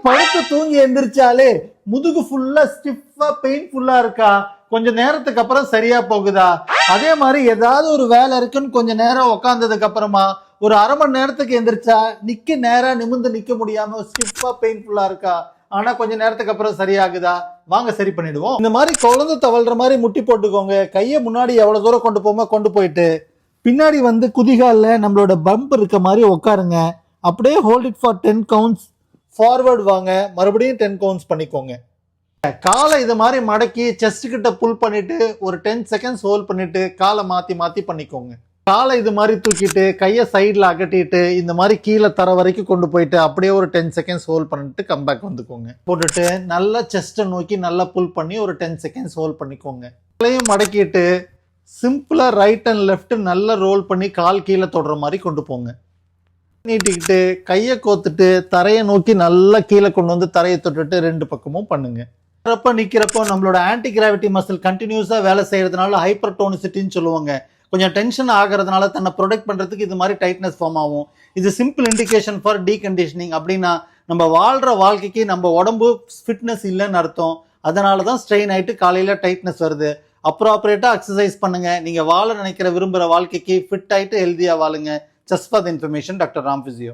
படுத்து தூங்கி எந்திரிச்சாலே முதுகு ஃபுல்லா ஸ்டிஃபா பெயின்ஃபுல்லா இருக்கா? கொஞ்ச நேரத்துக்கு அப்புறம் சரியா போகுதா? அதே மாதிரி ஏதாவது ஒரு வேலை இருக்குன்னு கொஞ்ச நேரம் உட்கார்ந்ததுக்கு அப்புறமா ஒரு அரை மணி நேரத்துக்கு எந்திரிச்சா நேரா நிமிர்ந்து நிக்க முடியாம ஸ்டிஃபா பெயின்ஃபுல்லா இருக்கா? ஆனா கொஞ்ச நேரத்துக்கு அப்புறம் சரியாகுதா? வாங்க சரி பண்ணிடுவோம். இந்த மாதிரி குழந்தை தவழ்ற மாதிரி முட்டி போட்டுக்கோங்க. கையை முன்னாடி எவ்வளவு தூரம் கொண்டு போமோ கொண்டு போயிட்டு பின்னாடி குதிகால்ல நம்மளோட பம்ப் இருக்க மாதிரி உட்காருங்க. அப்படியே hold it for 10 counts. Forward வாங்க, மறுபடியும் 10 கவுண்ட்ஸ் பண்ணிக்கோங்க. காலை இது மாதிரி மடக்கி செஸ்ட் கிட்ட புல் பண்ணிட்டு ஒரு 10 செகண்ட்ஸ் ஹோல்ட் பண்ணிட்டு காலை மாத்தி மாத்தி பண்ணிக்கோங்க. காலை இது மாதிரி தூக்கிட்டு கையை சைட்ல அகட்டிட்டு இந்த மாதிரி கீழே தர வரைக்கும் கொண்டு போயிட்டு அப்படியே ஒரு 10 செகண்ட்ஸ் ஹோல்ட் பண்ணிட்டு கம்பேக் வந்துக்கோங்க. போட்டுட்டு நல்லா செஸ்ட்டை நோக்கி நல்லா புல் பண்ணி ஒரு 10 செகண்ட்ஸ் ஹோல்ட் பண்ணிக்கோங்க. காலையும் மடக்கிட்டு சிம்பிளா ரைட் அண்ட் லெஃப்ட் நல்லா ரோல் பண்ணி கால் கீழே தொடுற மாதிரி கொண்டு போங்க. நீட்டிக்கிட்டு கையை கோத்துட்டு தரையை நோக்கி நல்லா கீழே கொண்டு வந்து தரையை தொட்டுட்டு 2 பக்கமும் பண்ணுங்க. நிக்கிறப்போ நம்மளோட ஆன்டி கிராவிட்டி மசில் கண்டினியூஸா வேலை செய்யறதுனால ஹைப்பர் டோனிசிட்டின்னு சொல்லுவாங்க. கொஞ்சம் டென்ஷன் ஆகிறதுனால தன்னை ப்ரொடெக்ட் பண்றதுக்கு இது மாதிரி டைட்னஸ் ஃபார்ம் ஆகும். இது சிம்பிள் இண்டிகேஷன் ஃபார் டீகண்டிஷனிங். அப்படின்னா நம்ம வாழ்ற வாழ்க்கைக்கு நம்ம உடம்பு ஃபிட்னஸ் இல்லைன்னு அர்த்தம். அதனாலதான் ஸ்ட்ரெயின் ஆயிட்டு காலையில டைட்னஸ் வருது. அப்ராப்ரியேட்டா எக்ஸசைஸ் பண்ணுங்க. நீங்க வாழ நினைக்கிற விரும்புற வாழ்க்கைக்கு ஃபிட் ஆயிட்டு ஹெல்தியா வாழுங்க. Just for the information, doctor Ram physio.